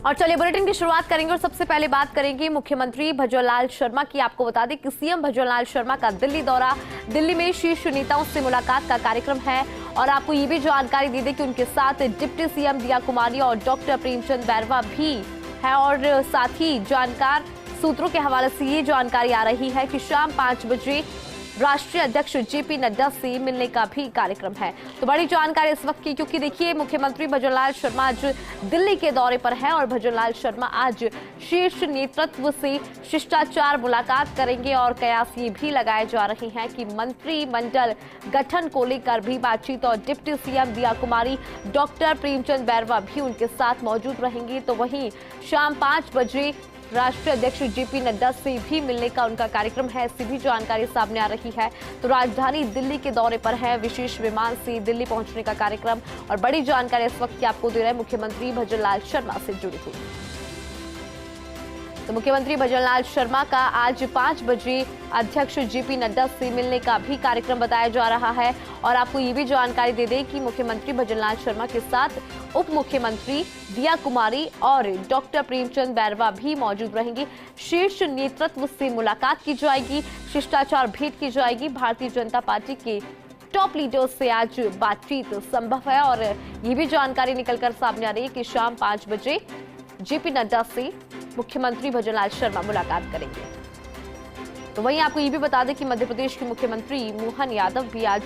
और चलिए बुलेटिन की शुरुआत करेंगे और सबसे पहले बात करेंगे मुख्यमंत्री भजनलाल शर्मा की। आपको बता दें कि सीएम भजनलाल शर्मा का दिल्ली दौरा, दिल्ली में शीर्ष नेताओं से मुलाकात का कार्यक्रम है। और आपको ये भी जानकारी दे दें कि उनके साथ डिप्टी सीएम दिया कुमारी और डॉक्टर प्रेमचंद बैरवा भी है। और साथ ही जानकार सूत्रों के हवाले से ये जानकारी आ रही है कि शाम 5 बजे राष्ट्रीय अध्यक्ष जेपी नड्डा से मिलने का भी कार्यक्रम है। तो बड़ी जानकारी इस वक्त की, क्योंकि देखिए मुख्यमंत्री भजनलाल शर्मा आज दिल्ली के दौरे पर है और भजनलाल शर्मा आज शीर्ष नेतृत्व से शिष्टाचार मुलाकात करेंगे। और कयास ये भी लगाए जा रहे हैं कि मंत्रिमंडल गठन को लेकर भी बातचीत, और डिप्टी सीएम दिया कुमारी, डॉक्टर प्रेमचंद बैरवा भी उनके साथ मौजूद रहेंगे। तो वहीं शाम 5 बजे राष्ट्रीय अध्यक्ष जेपी नड्डा से भी मिलने का उनका कार्यक्रम है, ऐसी भी जानकारी सामने आ रही है। तो राजधानी दिल्ली के दौरे पर है, विशेष विमान से दिल्ली पहुंचने का कार्यक्रम। और बड़ी जानकारी इस वक्त की आपको दे रहे हैं मुख्यमंत्री भजनलाल शर्मा से जुड़ी हुई। तो मुख्यमंत्री भजनलाल शर्मा का आज 5 बजे अध्यक्ष जेपी नड्डा से मिलने का भी कार्यक्रम बताया जा रहा है। और आपको ये भी जानकारी दे दें कि मुख्यमंत्री भजनलाल शर्मा के साथ उप मुख्यमंत्री दिया कुमारी और डॉक्टर प्रेमचंद बैरवा भी मौजूद रहेंगे। शीर्ष नेतृत्व से मुलाकात की जाएगी, शिष्टाचार भेंट की जाएगी। भारतीय जनता पार्टी के टॉप लीडर्स से आज बातचीत संभव है। और ये भी जानकारी निकलकर सामने आ रही है कि शाम 5 बजे जेपी नड्डा से मुख्यमंत्री भजनलाल शर्मा मुलाकात करेंगे। तो वहीं आपको ये भी बता दें कि मध्य प्रदेश के मुख्यमंत्री मोहन यादव भी आज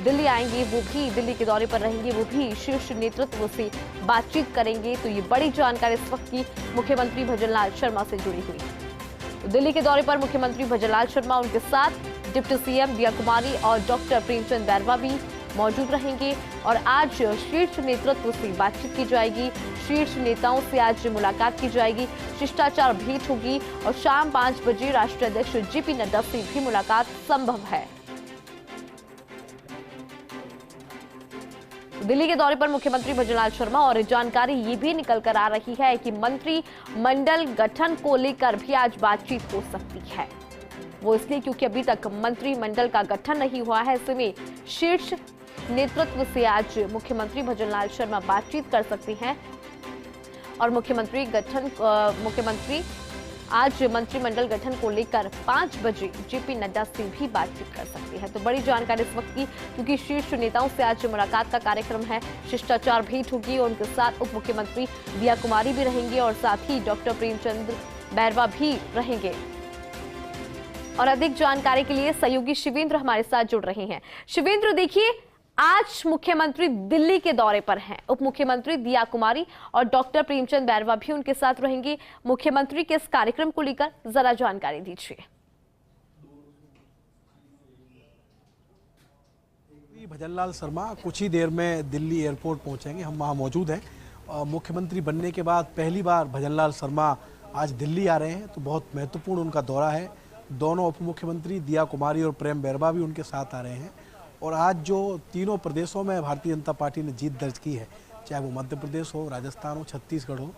दिल्ली आएंगे, वो भी दिल्ली के दौरे पर रहेंगे, वो भी शीर्ष नेतृत्व से बातचीत करेंगे। तो ये बड़ी जानकारी इस वक्त की मुख्यमंत्री भजनलाल शर्मा से जुड़ी हुई। तो दिल्ली के दौरे पर मुख्यमंत्री भजनलाल शर्मा, उनके साथ डिप्टी सीएम दिया कुमारी और डॉक्टर प्रेमचंद बैरवा भी मौजूद रहेंगे। और आज शीर्ष नेतृत्व से बातचीत की जाएगी, शीर्ष नेताओं से आज मुलाकात की जाएगी, शिष्टाचार भेंट होगी। और शाम 5 बजे राष्ट्रीय अध्यक्ष जेपी नड्डा से भी मुलाकात संभव है। दिल्ली के दौरे पर मुख्यमंत्री भजनलाल शर्मा, और जानकारी ये भी निकल कर आ रही है कि मंत्रिमंडल गठन को लेकर भी आज बातचीत हो सकती है। वो इसलिए क्योंकि अभी तक मंत्रिमंडल का गठन नहीं हुआ है। ऐसे में शीर्ष नेतृत्व से आज मुख्यमंत्री भजनलाल शर्मा बातचीत कर सकते हैं। और मुख्यमंत्री आज मंत्रिमंडल गठन को लेकर 5 बजे जेपी नड्डा से भी बातचीत कर सकते हैं। तो बड़ी जानकारी इस वक्त की, क्योंकि शीर्ष नेताओं से आज मुलाकात का कार्यक्रम है, शिष्टाचार भेंट होगी। उनके साथ उप मुख्यमंत्री दिया कुमारी भी रहेंगे और साथ ही डॉक्टर प्रेमचंद बैरवा भी रहेंगे। और अधिक जानकारी के लिए सहयोगी शिवेंद्र हमारे साथ जुड़ रहे हैं। शिवेंद्र, देखिए आज मुख्यमंत्री दिल्ली के दौरे पर हैं, उप मुख्यमंत्री दिया कुमारी और डॉक्टर प्रेमचंद बैरवा भी उनके साथ रहेंगे। मुख्यमंत्री के इस कार्यक्रम को लेकर जरा जानकारी दीजिए। भजनलाल शर्मा कुछ ही देर में दिल्ली एयरपोर्ट पहुंचेंगे, हम वहां मौजूद हैं। मुख्यमंत्री बनने के बाद पहली बार भजनलाल शर्मा आज दिल्ली आ रहे हैं, तो बहुत महत्वपूर्ण उनका दौरा है। दोनों उप मुख्यमंत्री दिया कुमारी और प्रेम बैरवा भी उनके साथ आ रहे हैं। और आज जो तीनों प्रदेशों में भारतीय जनता पार्टी ने जीत दर्ज की है, चाहे वो मध्य प्रदेश हो, राजस्थान हो, छत्तीसगढ़ हो,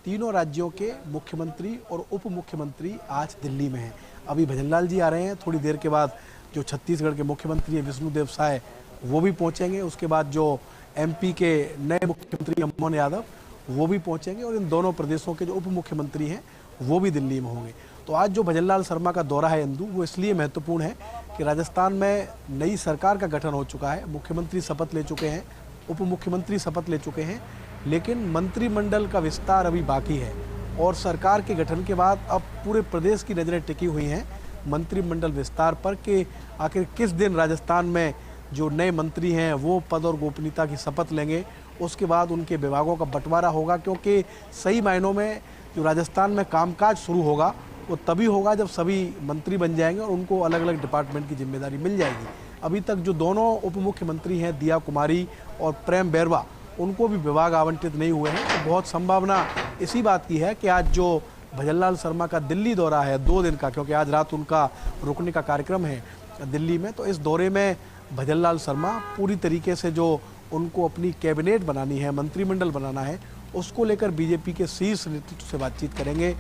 तीनों राज्यों के मुख्यमंत्री और उप मुख्यमंत्री आज दिल्ली में हैं। अभी भजनलाल जी आ रहे हैं, थोड़ी देर के बाद जो छत्तीसगढ़ के मुख्यमंत्री हैं विष्णुदेव साय, वो भी पहुँचेंगे। उसके बाद जो MP के नए मुख्यमंत्री मोहन यादव, वो भी पहुँचेंगे। और इन दोनों प्रदेशों के जो उप मुख्यमंत्री हैं वो भी दिल्ली में होंगे। तो आज जो भजनलाल शर्मा का दौरा है इंदु, वो इसलिए महत्वपूर्ण है कि राजस्थान में नई सरकार का गठन हो चुका है, मुख्यमंत्री शपथ ले चुके हैं, उप मुख्यमंत्री शपथ ले चुके हैं, लेकिन मंत्रिमंडल का विस्तार अभी बाकी है। और सरकार के गठन के बाद अब पूरे प्रदेश की नज़रें टिकी हुई हैं मंत्रिमंडल विस्तार पर कि आखिर किस दिन राजस्थान में जो नए मंत्री हैं वो पद और गोपनीयता की शपथ लेंगे। उसके बाद उनके विभागों का बंटवारा होगा, क्योंकि सही मायनों में जो राजस्थान में कामकाज शुरू होगा वो तभी होगा जब सभी मंत्री बन जाएंगे और उनको अलग अलग डिपार्टमेंट की जिम्मेदारी मिल जाएगी। अभी तक जो दोनों उप मुख्यमंत्री हैं दिया कुमारी और प्रेम बैरवा, उनको भी विभाग आवंटित नहीं हुए हैं। तो बहुत संभावना इसी बात की है कि आज जो भजनलाल शर्मा का दिल्ली दौरा है 2 दिन का, क्योंकि आज रात उनका रुकने का कार्यक्रम है दिल्ली में, तो इस दौरे में भजनलाल शर्मा पूरी तरीके से जो उनको अपनी कैबिनेट बनानी है, मंत्रिमंडल बनाना है, उसको लेकर बीजेपी के शीर्ष नेतृत्व से बातचीत करेंगे।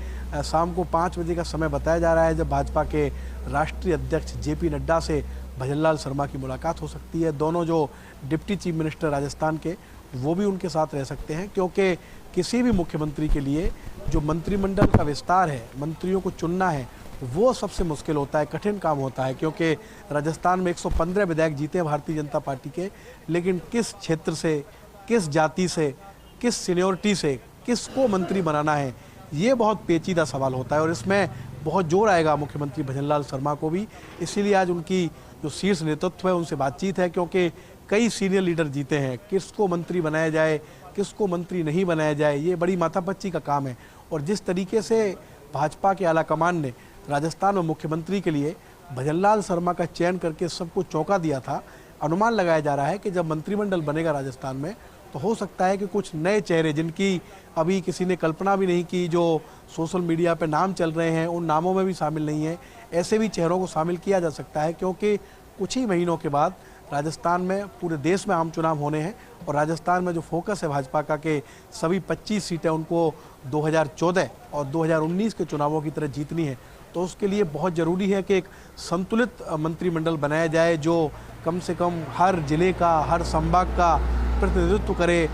शाम को 5 बजे का समय बताया जा रहा है जब भाजपा के राष्ट्रीय अध्यक्ष जेपी नड्डा से भजनलाल शर्मा की मुलाकात हो सकती है। दोनों जो डिप्टी चीफ मिनिस्टर राजस्थान के, वो भी उनके साथ रह सकते हैं, क्योंकि किसी भी मुख्यमंत्री के लिए जो मंत्रिमंडल का विस्तार है, मंत्रियों को चुनना है, वो सबसे मुश्किल होता है, कठिन काम होता है। क्योंकि राजस्थान में 115 विधायक जीते हैं भारतीय जनता पार्टी के, लेकिन किस क्षेत्र से, किस जाति से, किस सीनियोरिटी से किसको मंत्री बनाना है, ये बहुत पेचीदा सवाल होता है और इसमें बहुत जोर आएगा मुख्यमंत्री भजनलाल शर्मा को भी। इसीलिए आज उनकी जो शीर्ष नेतृत्व है उनसे बातचीत है, क्योंकि कई सीनियर लीडर जीते हैं। किसको मंत्री बनाया जाए, किसको मंत्री नहीं बनाया जाए, ये बड़ी माथापच्ची का काम है। और जिस तरीके से भाजपा के आलाकमान ने राजस्थान में मुख्यमंत्री के लिए भजनलाल शर्मा का चयन करके सबको चौंका दिया था, अनुमान लगाया जा रहा है कि जब मंत्रिमंडल बनेगा राजस्थान में तो हो सकता है कि कुछ नए चेहरे, जिनकी अभी किसी ने कल्पना भी नहीं की, जो सोशल मीडिया पे नाम चल रहे हैं, उन नामों में भी शामिल नहीं है, ऐसे भी चेहरों को शामिल किया जा सकता है। क्योंकि कुछ ही महीनों के बाद राजस्थान में, पूरे देश में आम चुनाव होने हैं और राजस्थान में जो फोकस है भाजपा का कि सभी 25 सीटें उनको 2014 और 2019 के चुनावों की तरह जीतनी है, तो उसके लिए बहुत ज़रूरी है कि एक संतुलित मंत्रिमंडल बनाया जाए जो कम से कम हर जिले का, हर संभाग का प्रतिनिधित्व करे,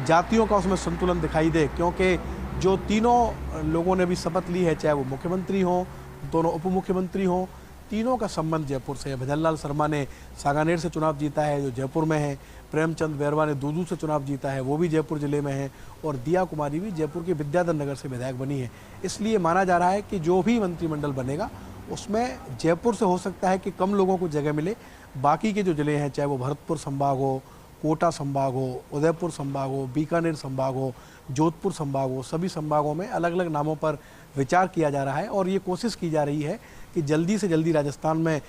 जातियों का उसमें संतुलन दिखाई दे। क्योंकि जो तीनों लोगों ने भी शपथ ली है, चाहे वो मुख्यमंत्री हों, दोनों उप मुख्यमंत्री हों, तीनों का संबंध जयपुर से है। भजनलाल शर्मा ने सांगानेर से चुनाव जीता है, जो जयपुर में है। प्रेमचंद बैरवा ने दूदू से चुनाव जीता है, वो भी जयपुर जिले में है। और दिया कुमारी भी जयपुर के विद्याधर नगर से विधायक बनी है। इसलिए माना जा रहा है कि जो भी मंत्रिमंडल बनेगा उसमें जयपुर से हो सकता है कि कम लोगों को जगह मिले, बाकी के जो जिले हैं, चाहे वो भरतपुर संभाग हो, कोटा संभाग हो, उदयपुर संभाग हो, बीकानेर संभाग हो, जोधपुर संभाग हो, सभी संभागों में अलग अलग नामों पर विचार किया जा रहा है। और ये कोशिश की जा रही है कि जल्दी से जल्दी राजस्थान में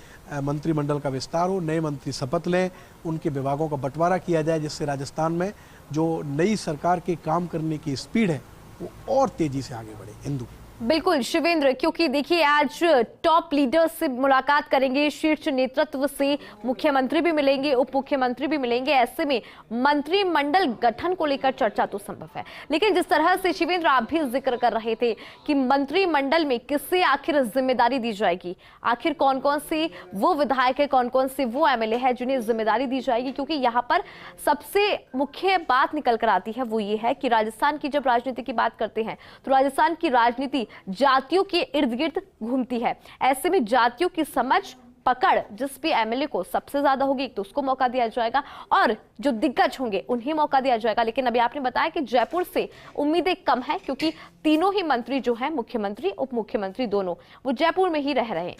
मंत्रिमंडल का विस्तार हो, नए मंत्री शपथ लें, उनके विभागों का बंटवारा किया जाए, जिससे राजस्थान में जो नई सरकार के काम करने की स्पीड है वो और तेजी से आगे बढ़े। इंदु। बिल्कुल शिवेंद्र, क्योंकि देखिए आज टॉप लीडर्स से मुलाकात करेंगे, शीर्ष नेतृत्व से मुख्यमंत्री भी मिलेंगे, उप मुख्यमंत्री भी मिलेंगे। ऐसे में मंत्रिमंडल गठन को लेकर चर्चा तो संभव है, लेकिन जिस तरह से शिवेंद्र आप भी जिक्र कर रहे थे कि मंत्रिमंडल में किससे आखिर जिम्मेदारी दी जाएगी, आखिर कौन कौन से वो विधायक है, कौन कौन से वो एमएलए है जिन्हें जिम्मेदारी दी जाएगी, क्योंकि यहाँ पर सबसे मुख्य बात निकल कर आती है वो ये है कि राजस्थान की जब राजनीति की बात करते हैं तो राजस्थान की राजनीति जातियों के इर्द गिर्द घूमती है। ऐसे में जातियों की समझ, पकड़ जिस भी एमएलए को सबसे ज्यादा होगी तो उसको मौका दिया जाएगा और जो दिग्गज होंगे उन्हें मौका दिया जाएगा। लेकिन अभी आपने बताया कि जयपुर से उम्मीदें कम है, क्योंकि तीनों ही मंत्री जो हैं, मुख्यमंत्री उप मुख्यमंत्री दोनों, वो जयपुर में ही रह रहे हैं।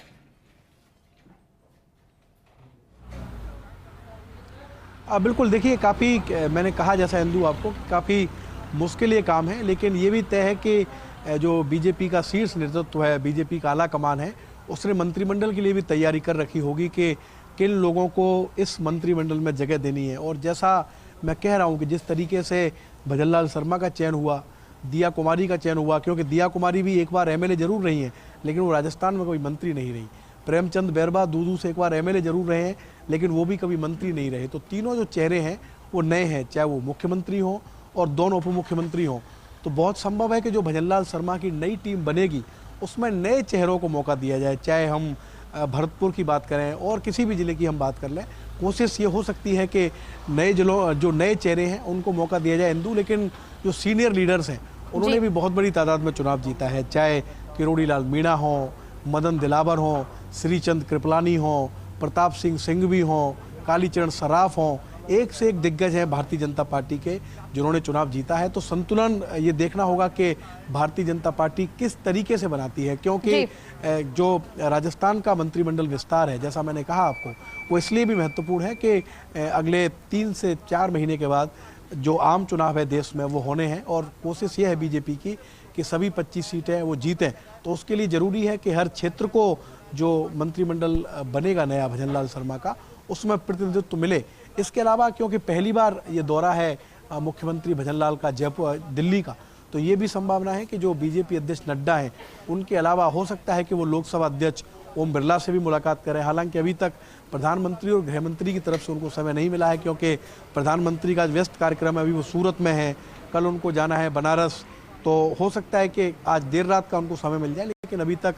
बिल्कुल, देखिए काफ़ी, मैंने कहा जैसा इंदु आपको, काफ़ी मुश्किल ये काम है, लेकिन ये भी तय है कि जो बीजेपी का शीर्ष नेतृत्व है, बीजेपी का आला कमान है, उसने मंत्रिमंडल के लिए भी तैयारी कर रखी होगी कि किन लोगों को इस मंत्रिमंडल में जगह देनी है। और जैसा मैं कह रहा हूँ कि जिस तरीके से भजनलाल शर्मा का चयन हुआ, दिया कुमारी का चयन हुआ, क्योंकि दिया कुमारी भी एक बार एमएलए जरूर रही हैं, लेकिन वो राजस्थान में कोई मंत्री नहीं रही। प्रेमचंद बैरवा दूदू से एक बार एमएलए जरूर रहे हैं, लेकिन वो भी कभी मंत्री नहीं रहे। तो तीनों जो चेहरे हैं वो नए हैं, चाहे वो मुख्यमंत्री हों और दोनों उप मुख्यमंत्री हों। तो बहुत संभव है कि जो भजनलाल शर्मा की नई टीम बनेगी उसमें नए चेहरों को मौका दिया जाए, चाहे हम भरतपुर की बात करें और किसी भी ज़िले की हम बात कर लें। कोशिश ये हो सकती है कि नए जिलों, जो नए चेहरे हैं उनको मौका दिया जाए इंदु। लेकिन जो सीनियर लीडर्स हैं उन्होंने भी बहुत बड़ी तादाद में चुनाव जीता है, चाहे किरोड़ी लाल मीणा हों, मदन दिलावर हों, श्रीचंद कृपलानी हों, प्रताप सिंह सिंघवी हों, कालीचरण सराफ हों, एक से एक दिग्गज हैं भारतीय जनता पार्टी के जिन्होंने चुनाव जीता है। तो संतुलन ये देखना होगा कि भारतीय जनता पार्टी किस तरीके से बनाती है, क्योंकि जो राजस्थान का मंत्रिमंडल विस्तार है, जैसा मैंने कहा आपको, वो इसलिए भी महत्वपूर्ण है कि अगले 3 से 4 महीने के बाद जो आम चुनाव है देश में वो होने हैं। और कोशिश ये है बीजेपी की कि सभी 25 सीटें वो जीतें। तो उसके लिए ज़रूरी है कि हर क्षेत्र को जो मंत्रिमंडल बनेगा नया भजनलाल शर्मा का, उसमें प्रतिनिधित्व मिले। इसके अलावा क्योंकि पहली बार ये दौरा है मुख्यमंत्री भजनलाल का जयपुर, दिल्ली का, तो ये भी संभावना है कि जो बीजेपी अध्यक्ष नड्डा हैं उनके अलावा हो सकता है कि वो लोकसभा अध्यक्ष ओम बिरला से भी मुलाकात करें। हालांकि अभी तक प्रधानमंत्री और गृह मंत्री की तरफ से उनको समय नहीं मिला है, क्योंकि प्रधानमंत्री का व्यस्त कार्यक्रम है, अभी वो सूरत में है, कल उनको जाना है बनारस। तो हो सकता है कि आज देर रात का उनको समय मिल जाए, लेकिन अभी तक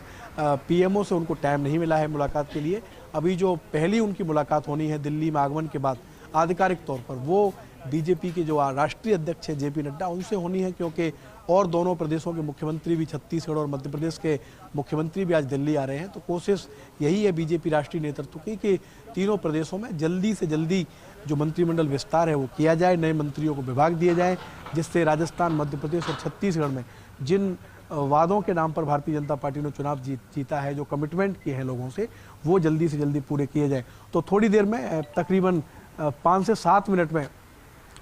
पीएमओ से उनको टाइम नहीं मिला है मुलाकात के लिए। अभी जो पहली उनकी मुलाकात होनी है दिल्ली में आगमन के बाद आधिकारिक तौर पर, वो बीजेपी के जो राष्ट्रीय अध्यक्ष है जेपी नड्डा, उनसे होनी है, क्योंकि और दोनों प्रदेशों के मुख्यमंत्री भी, छत्तीसगढ़ और मध्य प्रदेश के मुख्यमंत्री भी आज दिल्ली आ रहे हैं। तो कोशिश यही है बीजेपी राष्ट्रीय नेतृत्व की कि तीनों प्रदेशों में जल्दी से जल्दी जो मंत्रिमंडल विस्तार है वो किया जाए, नए मंत्रियों को विभाग दिए जाए, जिससे राजस्थान, मध्य प्रदेश और छत्तीसगढ़ में जिन वादों के नाम पर भारतीय जनता पार्टी ने चुनाव जीता है, जो कमिटमेंट किए हैं लोगों से, वो जल्दी से जल्दी पूरे किए जाए। तो थोड़ी देर में तकरीबन 5 से 7 मिनट में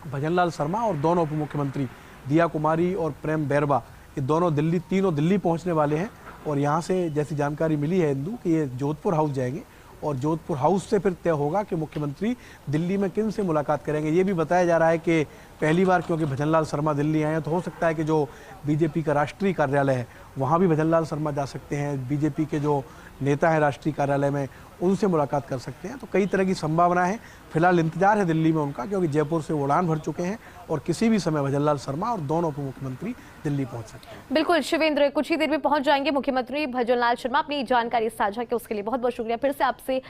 भजनलाल शर्मा और दोनों उप मुख्यमंत्री दिया कुमारी और प्रेम बैरवा, ये तीनों दिल्ली पहुंचने वाले हैं। और यहाँ से जैसी जानकारी मिली है इंदु कि ये जोधपुर हाउस जाएंगे और जोधपुर हाउस से फिर तय होगा कि मुख्यमंत्री दिल्ली में किन से मुलाकात करेंगे। ये भी बताया जा रहा है कि पहली बार क्योंकि भजनलाल शर्मा दिल्ली आए हैं, तो हो सकता है कि जो बीजेपी का राष्ट्रीय कार्यालय है वहाँ भी भजनलाल शर्मा जा सकते हैं, बीजेपी के जो नेता हैं राष्ट्रीय कार्यालय में उनसे मुलाकात कर सकते हैं। तो कई तरह की संभावना है। फिलहाल इंतजार है दिल्ली में उनका, क्योंकि जयपुर से उड़ान भर चुके हैं और किसी भी समय भजनलाल शर्मा और दोनों उप मुख्यमंत्री दिल्ली पहुंच सकते हैं। बिल्कुल शिवेंद्र, कुछ ही देर में पहुंच जाएंगे मुख्यमंत्री भजनलाल शर्मा। अपनी जानकारी साझा की उसके लिए बहुत बहुत शुक्रिया। फिर से आपसे